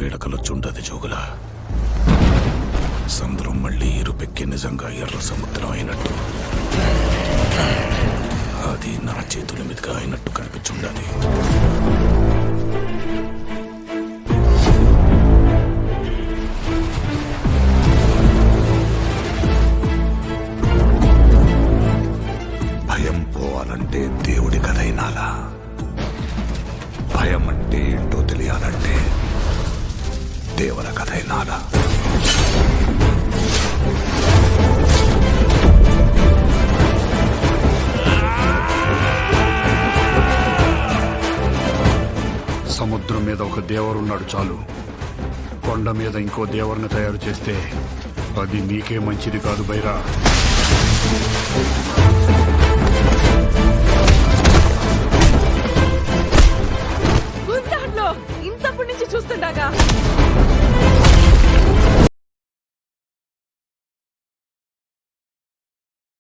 పీడకలొచ్చుండది జోగులా. సముద్రం మళ్ళీ ఇరుపెక్కి నిజంగా ఎర్ర సముద్రం అయినట్టు, అది నా చేతుల మీదుగా అయినట్టు కనిపించుండది. భయం పోవాలంటే దేవుడి కథైనాలా, భయం అంటే ఏంటో తెలియాలంటే దేవుల కథైనాలా. సముద్రం మీద ఒక దేవరున్నాడు చాలు, కొండ మీద ఇంకో దేవరుని తయారు చేస్తే అది నీకే మంచిది కాదు బైరా. ఇంతప్పటి నుంచి చూస్తుండగా